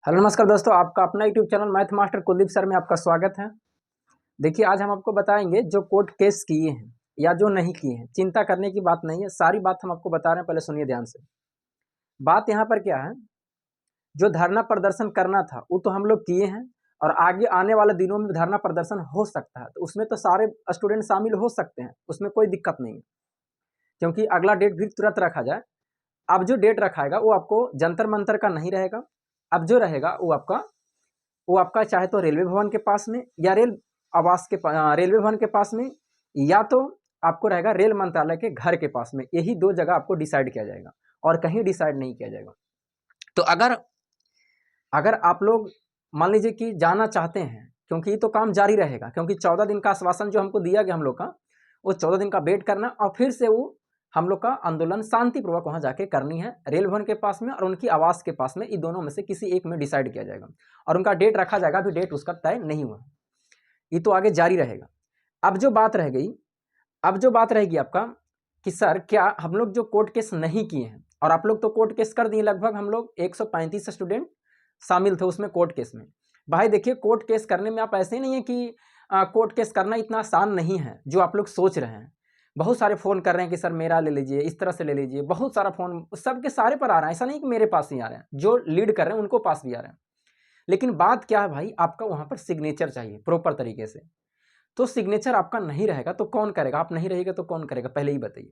Hello नमस्कार दोस्तों, आपका अपना YouTube channel math master Kuldeep sir में आपका स्वागत है। देखिए, आज हम आपको बताएंगे जो कोर्ट केस किए हैं या जो नहीं किए हैं। चिंता करने की बात नहीं है, सारी बात हम आपको बता रहे हैं, पहले सुनिए ध्यान से। बात यहाँ पर क्या है, जो धरना प्रदर्शन करना था वो तो हम लोग किए हैं और आगे आने वाले दिनों में धरना प्रदर्शन हो सकता है, तो उसमें तो सारे स्टूडेंट शामिल हो सकते हैं, उसमें कोई दिक्कत नहीं है, क्योंकि अगला डेट भी तुरंत रखा जाए। अब जो डेट रखाएगा वो आपको जंतर मंतर का नहीं रहेगा। अब जो रहेगा वो आपका चाहे तो रेलवे भवन के पास में या रेलवे भवन के पास में, या तो आपको रहेगा रेल मंत्रालय के घर के पास में। यही दो जगह आपको डिसाइड किया जाएगा और कहीं डिसाइड नहीं किया जाएगा। तो अगर अगर आप लोग मान लीजिए कि जाना चाहते हैं, क्योंकि ये तो काम जारी रहेगा, क्योंकि 14 दिन का आश्वासन जो हमको दिया गया हम लोग का, वो 14 दिन का वेट करना और फिर से वो हम लोग का आंदोलन शांतिपूर्वक वहां जाके करनी है, रेल भवन के पास में और उनकी आवास के पास में। इन दोनों में से किसी एक में डिसाइड किया जाएगा और उनका डेट रखा जाएगा। अभी डेट उसका तय नहीं हुआ, ये तो आगे जारी रहेगा। अब जो बात रहेगी आपका कि सर क्या हम लोग जो कोर्ट केस नहीं किए हैं, और आप लोग तो कोर्ट केस कर दिए, लगभग हम लोग 135 स्टूडेंट शामिल थे उसमें कोर्ट केस में। भाई देखिए, कोर्ट केस करने में आप ऐसे ही नहीं है कि कोर्ट केस करना इतना आसान नहीं है जो आप लोग सोच रहे हैं। बहुत सारे फ़ोन कर रहे हैं कि सर मेरा ले लीजिए, इस तरह से ले लीजिए, बहुत सारा फ़ोन सबके सारे पर आ रहा है। ऐसा नहीं कि मेरे पास ही आ रहे हैं, जो लीड कर रहे हैं उनको पास भी आ रहे हैं। लेकिन बात क्या है भाई, आपका वहाँ पर सिग्नेचर चाहिए प्रॉपर तरीके से। तो सिग्नेचर आपका नहीं रहेगा तो कौन करेगा? आप नहीं रहेगा तो कौन करेगा, पहले ही बताइए।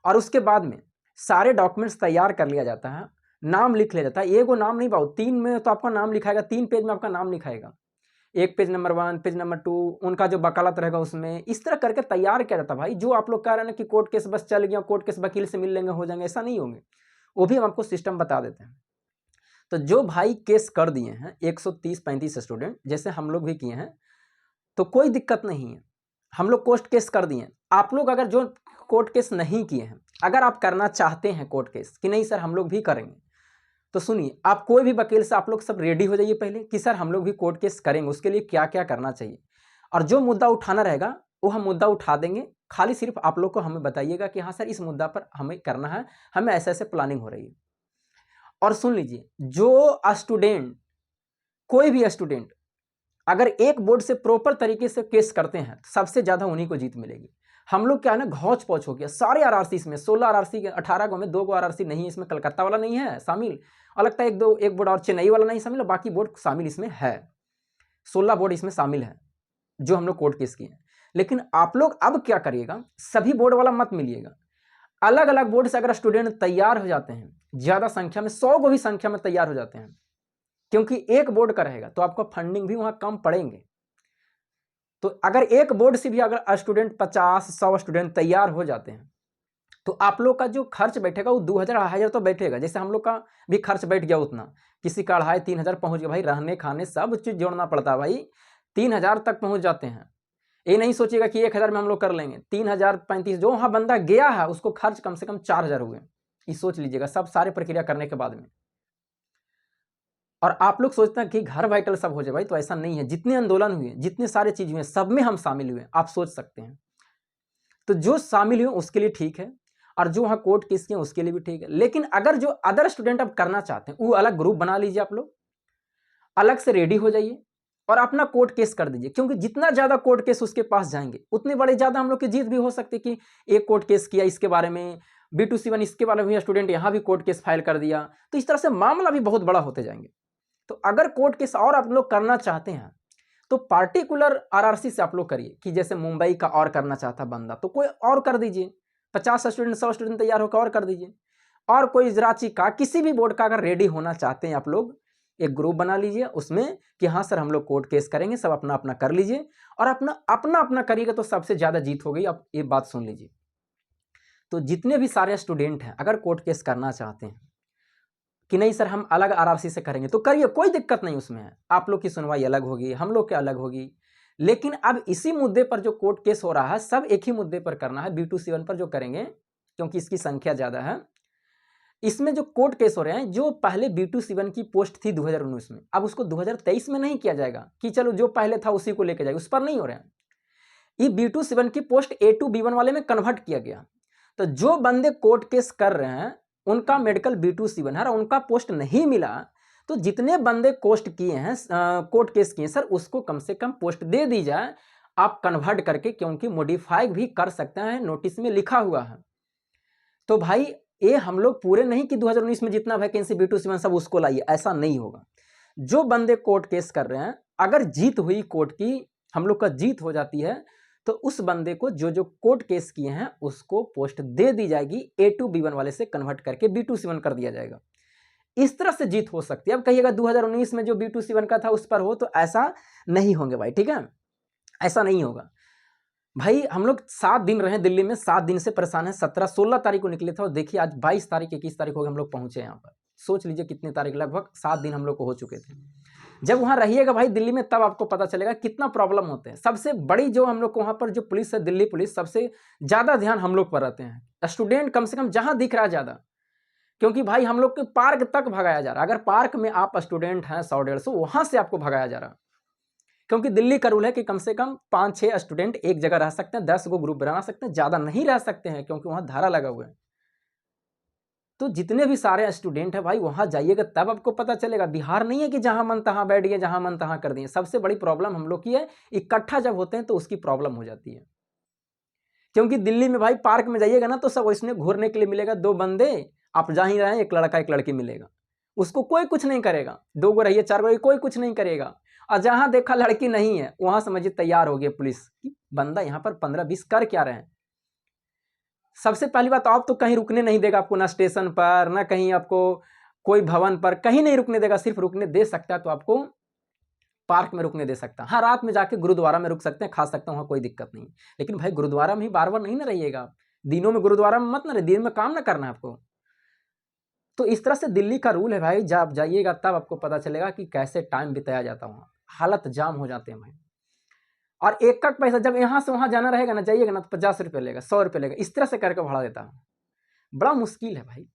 और उसके बाद में सारे डॉक्यूमेंट्स तैयार कर लिया जाता है, नाम लिख लिया जाता है। एगो नाम नहीं बाबू, 3 में तो आपका नाम लिखाएगा, 3 पेज में आपका नाम लिखाएगा। एक पेज नंबर 1, पेज नंबर 2, उनका जो वकालत रहेगा उसमें, इस तरह करके तैयार किया जाता है। भाई जो आप लोग कह रहे हैं ना कि कोर्ट केस बस चल गया, कोर्ट केस वकील से मिल लेंगे हो जाएंगे, ऐसा नहीं होंगे। वो भी हम आपको सिस्टम बता देते हैं। तो जो भाई केस कर दिए हैं 130-35 स्टूडेंट, जैसे हम लोग भी किए हैं, तो कोई दिक्कत नहीं है। हम लोग कोर्ट केस कर दिए। आप लोग अगर जो कोर्ट केस नहीं किए हैं, अगर आप करना चाहते हैं कोर्ट केस कि नहीं सर हम लोग भी करेंगे, तो सुनिए, आप कोई भी वकील से आप लोग सब रेडी हो जाइए पहले कि सर हम लोग भी कोर्ट केस करेंगे, उसके लिए क्या क्या करना चाहिए। और जो मुद्दा उठाना रहेगा वो हम मुद्दा उठा देंगे। खाली सिर्फ आप लोग को हमें बताइएगा कि हाँ सर इस मुद्दा पर हमें करना है, हमें ऐसे ऐसे प्लानिंग हो रही है। और सुन लीजिए, जो स्टूडेंट, कोई भी स्टूडेंट अगर एक बोर्ड से प्रॉपर तरीके से केस करते हैं तो सबसे ज्यादा उन्हीं को जीत मिलेगी। हम लोग क्या है ना, घौच पौच हो गया सारे आरआरसी इसमें, 16 आरआरसी के 18 गो में 2 गो आरआरसी नहीं है इसमें, कलकत्ता वाला नहीं है शामिल, और लगता है एक बोर्ड और चेन्नई वाला नहीं शामिल, बाकी बोर्ड शामिल इसमें है। 16 बोर्ड इसमें शामिल है जो हम लोग कोर्ट केस किए हैं। लेकिन आप लोग अब क्या करिएगा, सभी बोर्ड वाला मत मिलिएगा। अलग अलग बोर्ड से अगर स्टूडेंट तैयार हो जाते हैं, ज्यादा संख्या में, 100 को भी संख्या में तैयार हो जाते हैं, क्योंकि एक बोर्ड का रहेगा तो आपको फंडिंग भी वहां कम पड़ेंगे। तो अगर एक बोर्ड से भी अगर स्टूडेंट 50-100 स्टूडेंट तैयार हो जाते हैं, तो आप लोग का जो खर्च बैठेगा वो 2000-2500 तो बैठेगा। जैसे हम लोग का भी खर्च बैठ गया उतना, किसी का 2500-3000 पहुंच गया। भाई रहने खाने सब चीज जोड़ना पड़ता है भाई, 3000 तक पहुंच जाते हैं। ये नहीं सोचिएगा कि 1000 में हम लोग कर लेंगे। 3035 जो वहां बंदा गया है उसको खर्च कम से कम 4000 हुए, ये सोच लीजिएगा, सब सारे प्रक्रिया करने के बाद में। और आप लोग सोचते हैं कि घर वाइटल सब हो जाए, भाई तो ऐसा नहीं है। जितने आंदोलन हुए, जितने सारे चीज हुए, सब में हम शामिल हुए, आप सोच सकते हैं। तो जो शामिल हुए उसके लिए ठीक है, और जो वहां कोर्ट केस किए उसके लिए भी ठीक है। लेकिन अगर जो अदर स्टूडेंट अब करना चाहते हैं, वो अलग ग्रुप बना लीजिए, आप लोग अलग से रेडी हो जाइए और अपना कोर्ट केस कर दीजिए। क्योंकि जितना ज्यादा कोर्ट केस उसके पास जाएंगे उतने बड़े ज्यादा हम लोग की जीत भी हो सकती है कि एक कोर्ट केस किया इसके बारे में, B2C1 इसके बारे में स्टूडेंट यहाँ भी कोर्ट केस फाइल कर दिया, तो इस तरह से मामला भी बहुत बड़ा होते जाएंगे। तो अगर कोर्ट केस और आप लोग करना चाहते हैं तो पार्टिकुलर आरआरसी से आप लोग करिए, कि जैसे मुंबई का और करना चाहता बंदा तो कोई और कर दीजिए, 50 स्टूडेंट 100 स्टूडेंट तैयार होकर और कर दीजिए। और कोई रांची का किसी भी बोर्ड का अगर रेडी होना चाहते हैं, आप लोग एक ग्रुप बना लीजिए उसमें कि हाँ सर हम लोग कोर्ट केस करेंगे, सब अपना अपना कर लीजिए और अपना अपना अपना करिएगा तो सबसे ज्यादा जीत हो गई। अब ये बात सुन लीजिए, तो जितने भी सारे स्टूडेंट हैं अगर कोर्ट केस करना चाहते हैं कि नहीं सर हम अलग आरआरसी से करेंगे, तो करिए, कोई दिक्कत नहीं उसमें है। आप लोग की सुनवाई अलग होगी, हम लोग की अलग होगी। लेकिन अब इसी मुद्दे पर जो कोर्ट केस हो रहा है, सब एक ही मुद्दे पर करना है, B2C1 पर जो करेंगे, क्योंकि इसकी संख्या ज्यादा है। इसमें जो कोर्ट केस हो रहे हैं, जो पहले B2C1 की पोस्ट थी 2019 में, अब उसको 2023 में नहीं किया जाएगा कि चलो जो पहले था उसी को लेकर जाएगा, उस पर नहीं हो रहे हैं। ये B2C1 की पोस्ट A2B1 वाले में कन्वर्ट किया गया। तो जो बंदे कोर्ट केस कर रहे हैं उनका मेडिकल B2C1 है और उनका पोस्ट नहीं मिला, तो जितने बंदे कोस्ट किए हैं, कोर्ट केस किए सर, उसको कम से कम पोस्ट दे दी जाए आप कन्वर्ट करके, क्योंकि मॉडिफाई भी कर सकते हैं, नोटिस में लिखा हुआ है। तो भाई ये हम लोग पूरे नहीं कि 2019 में जितना वैकेंसी B2C1 सब उसको लाइए, ऐसा नहीं होगा। जो बंदे कोर्ट केस कर रहे हैं, अगर जीत हुई कोर्ट की, हम लोग का जीत हो जाती है, तो उस बंदे को जो जो कोर्ट केस किए हैं उसको पोस्ट दे दी जाएगी, A2 B1 वाले से कन्वर्ट करके B2C1 कर दिया जाएगा। इस तरह से जीत हो सकती है। अब कहिएगा 2019 में जो B2C1 का था उस पर हो, तो ऐसा नहीं होंगे भाई, ठीक है, ऐसा नहीं होगा भाई। हम लोग 7 दिन रहे दिल्ली में, 7 दिन से परेशान है। 17-16 तारीख को निकले थे और देखिए आज 22 तारीख 21 तारीख हो गए हम लोग पहुंचे यहाँ पर। सोच लीजिए कितनी तारीख, लगभग 7 दिन हम लोग को हो चुके थे। जब वहाँ रहिएगा भाई दिल्ली में, तब आपको पता चलेगा कितना प्रॉब्लम होते हैं। सबसे बड़ी जो हम लोग को वहाँ पर जो पुलिस है, दिल्ली पुलिस, सबसे ज़्यादा ध्यान हम लोग पर रहते हैं। स्टूडेंट कम से कम जहाँ दिख रहा है ज़्यादा, क्योंकि भाई हम लोग के पार्क तक भगाया जा रहा है। अगर पार्क में आप स्टूडेंट हैं 100-150, वहाँ से आपको भगाया जा रहा है, क्योंकि दिल्ली का रूल है कि कम से कम 5-6 स्टूडेंट एक जगह रह सकते हैं, 10 को ग्रुप बना सकते हैं, ज़्यादा नहीं रह सकते हैं, क्योंकि वहाँ धारा लगा हुआ है। तो जितने भी सारे स्टूडेंट हैं भाई, वहाँ जाइएगा तब आपको पता चलेगा। बिहार नहीं है कि जहाँ मन तहाँ बैठ गए, जहाँ मन तहाँ कर दिए। सबसे बड़ी प्रॉब्लम हम लोग की है, इकट्ठा जब होते हैं तो उसकी प्रॉब्लम हो जाती है। क्योंकि दिल्ली में भाई पार्क में जाइएगा ना, तो सब इसमें घूरने के लिए मिलेगा, 2 बंदे आप जा ही रहे हैं, एक लड़का एक लड़की मिलेगा, उसको कोई कुछ नहीं करेगा। 2 गो रहिए 4 गो, कोई कुछ नहीं करेगा। और जहाँ देखा लड़की नहीं है, वहाँ समझिए तैयार हो गए पुलिस कि बंदा यहाँ पर 15-20 कर क्या रहे हैं। सबसे पहली बात, आप तो कहीं रुकने नहीं देगा आपको, ना स्टेशन पर, ना कहीं आपको कोई भवन पर, कहीं नहीं रुकने देगा। सिर्फ रुकने दे सकता है तो आपको पार्क में रुकने दे सकता है। हाँ, रात में जाके गुरुद्वारा में रुक सकते हैं, खा सकते हैं, वहाँ कोई दिक्कत नहीं। लेकिन भाई गुरुद्वारा में ही बार बार नहीं ना रहिएगा, दिनों में गुरुद्वारा में मत ना रहिए, दिन में काम ना करना है आपको। तो इस तरह से दिल्ली का रूल है भाई। जब जाइएगा तब आपको पता चलेगा कि कैसे टाइम बिताया जाता है वहाँ, हालत जाम हो जाते हैं भाई। और एक का पैसा जब यहाँ से वहाँ जाना रहेगा ना, जाइएगा ना, तो 50 रुपये लेगा, 100 रुपये लेगा, इस तरह से करके भाड़ा देता है। बड़ा मुश्किल है भाई।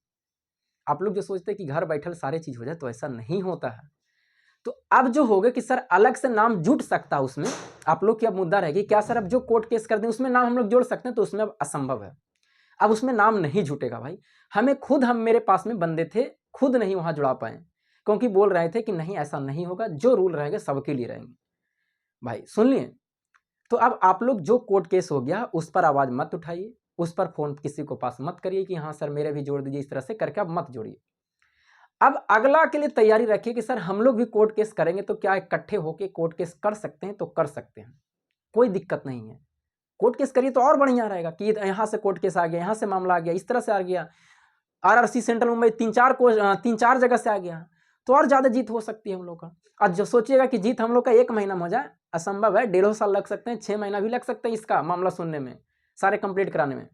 आप लोग जो सोचते हैं कि घर बैठल सारी चीज़ हो जाए, तो ऐसा नहीं होता है। तो अब जो होगा कि सर अलग से नाम जुट सकता है उसमें, आप लोग की अब मुद्दा रहेगी क्या सर, अब जो कोर्ट केस कर दें उसमें नाम हम लोग जोड़ सकते हैं, तो उसमें अब असंभव है। अब उसमें नाम नहीं जुटेगा भाई। हमें खुद, हम मेरे पास में बंदे थे, खुद नहीं वहाँ जुड़ा पाए, क्योंकि बोल रहे थे कि नहीं ऐसा नहीं होगा, जो रूल रहेंगे सबके लिए रहेंगे। भाई सुन लिए। तो अब आप लोग जो कोर्ट केस हो गया उस पर आवाज़ मत उठाइए, उस पर फ़ोन किसी को पास मत करिए कि हाँ सर मेरे भी जोड़ दीजिए, इस तरह से करके अब मत जोड़िए। अब अगला के लिए तैयारी रखिए कि सर हम लोग भी कोर्ट केस करेंगे, तो क्या इकट्ठे होकर कोर्ट केस कर सकते हैं, तो कर सकते हैं, कोई दिक्कत नहीं है। कोर्ट केस करिए तो और बढ़िया रहेगा कि यहाँ से कोर्ट केस आ गया, यहाँ से मामला आ गया, इस तरह से आ गया, RRC सेंट्रल मुंबई 3-4 जगह से आ गया, तो और ज़्यादा जीत हो सकती है हम लोग का। आज जो सोचिएगा कि जीत हम लोग का 1 महीना में हो जाए, असंभव है। 1.5 साल लग सकते हैं, 6 महीना भी लग सकते हैं इसका मामला सुनने में, सारे कंप्लीट कराने में।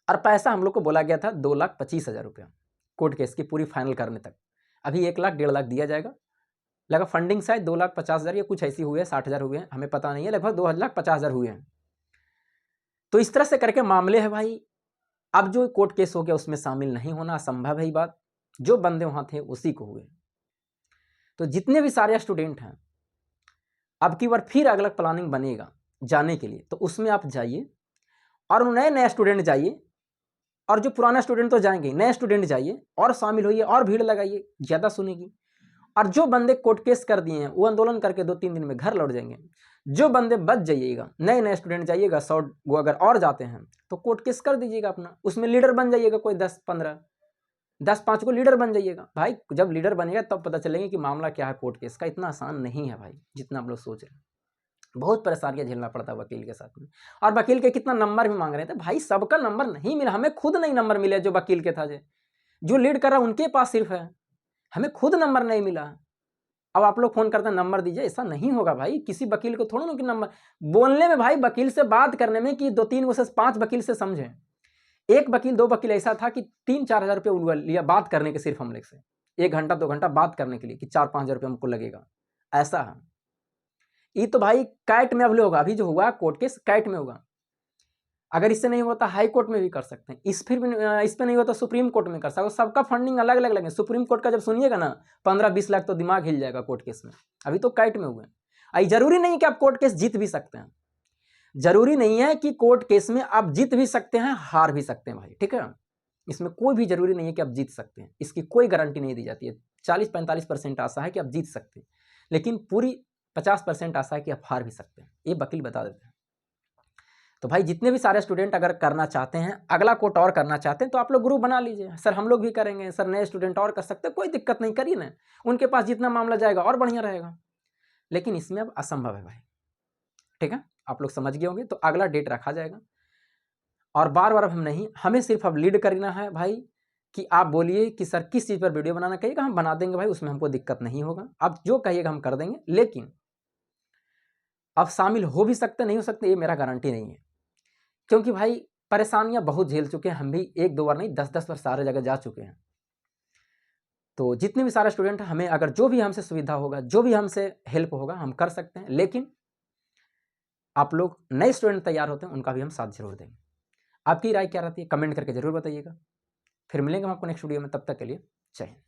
और पैसा हम लोग को बोला गया था 2,25,000 रुपया कोर्ट केस की पूरी फाइनल करने तक। अभी 1 लाख 1.5 लाख दिया जाएगा। लगा फंडिंग शायद 2,50,000 या कुछ ऐसी हुई है, 60,000 हुए हैं, हमें पता नहीं है, लगभग 2,50,000 हुए हैं। तो इस तरह से करके मामले है भाई। अब जो कोर्ट केस हो गया उसमें शामिल नहीं होना असंभव है ही बात, जो बंदे वहाँ थे उसी को हुए। तो जितने भी सारे स्टूडेंट हैं, अब की बार फिर अगला प्लानिंग बनेगा जाने के लिए, तो उसमें आप जाइए और नए नए स्टूडेंट जाइए, और जो पुराना स्टूडेंट तो जाएंगे, नए स्टूडेंट जाइए और शामिल होइए और भीड़ लगाइए, ज़्यादा सुनेगी। और जो बंदे कोर्ट केस कर दिए हैं वो आंदोलन करके 2-3 दिन में घर लौट जाएंगे। जो बंदे बच जाइएगा, नए नए स्टूडेंट जाइएगा, 100 वो अगर और जाते हैं तो कोर्ट केस कर दीजिएगा अपना, उसमें लीडर बन जाइएगा, कोई 10-15, 10-5 को लीडर बन जाइएगा भाई। जब लीडर बनेगा तब पता चलेगा कि मामला क्या है कोर्ट केस का। इतना आसान नहीं है भाई जितना आप लोग सोच रहे हैं, बहुत परेशानियां झेलना पड़ता है वकील के साथ में। और वकील के कितना नंबर भी मांग रहे थे भाई, सबका नंबर नहीं मिला, हमें खुद नहीं नंबर मिला। जो वकील के था, जो लीड कर रहा उनके पास सिर्फ है, हमें खुद नंबर नहीं मिला। अब आप लोग फोन करते हैं नंबर दीजिए, ऐसा नहीं होगा भाई। किसी वकील को थोड़ा ना कि नंबर बोलने में भाई, वकील से बात करने में कि 2-3 से 5 वकील से समझे। एक वकील 2 वकील ऐसा था कि 3-4 हज़ार रुपये लिया बात करने के, सिर्फ हम लोग से 1 घंटा 2 घंटा बात करने के लिए, कि 4-5 हज़ार रुपये हमको लगेगा, ऐसा है। ये तो भाई कैट में अब होगा, अभी जो हुआ कोर्ट केस कैट में होगा। अगर इससे नहीं होता हाई कोर्ट में भी कर सकते हैं, इस पे नहीं होता सुप्रीम कोर्ट में कर सकते। सबका फंडिंग अलग अलग लगे। सुप्रीम कोर्ट का जब सुनिएगा ना 15-20 लाख, तो दिमाग हिल जाएगा कोर्ट केस में। अभी तो कैट में हुए। आई जरूरी नहीं कि आप कोर्ट केस जीत भी सकते हैं, जरूरी नहीं है कि कोर्ट केस में आप जीत भी सकते हैं, हार भी सकते हैं भाई, ठीक है। इसमें कोई भी जरूरी नहीं है कि आप जीत सकते हैं, इसकी कोई गारंटी नहीं दी जाती है। 40-45% आशा है कि आप जीत सकते हैं, लेकिन पूरी 50% आशा है कि आप हार भी सकते हैं। ये वकील बता देते हैं। तो भाई जितने भी सारे स्टूडेंट अगर करना चाहते हैं, अगला कोट और करना चाहते हैं, तो आप लोग ग्रुप बना लीजिए। सर हम लोग भी करेंगे, सर नए स्टूडेंट और कर सकते हैं, कोई दिक्कत नहीं, करिए ना। उनके पास जितना मामला जाएगा और बढ़िया रहेगा, लेकिन इसमें अब असंभव है भाई। ठीक है, आप लोग समझ गए होंगे। तो अगला डेट रखा जाएगा और बार बार अब हम नहीं, हमें सिर्फ अब लीड करना है भाई कि आप बोलिए कि सर किस चीज़ पर वीडियो बनाना कहिएगा, हम बना देंगे भाई, उसमें हमको दिक्कत नहीं होगा। आप जो कहिएगा हम कर देंगे, लेकिन अब शामिल हो भी सकते नहीं हो सकते ये मेरा गारंटी नहीं है, क्योंकि भाई परेशानियां बहुत झेल चुके हैं हम भी, 1-2 बार नहीं 10-10 बार सारे जगह जा चुके हैं। तो जितने भी सारे स्टूडेंट हैं, हमें अगर जो भी हमसे सुविधा होगा, जो भी हमसे हेल्प होगा, हम कर सकते हैं, लेकिन आप लोग नए स्टूडेंट तैयार होते हैं उनका भी हम साथ जरूर देंगे। आपकी राय क्या रहती है कमेंट करके जरूर बताइएगा। फिर मिलेंगे हम आपको नेक्स्ट वीडियो में, तब तक के लिए जय हिंद।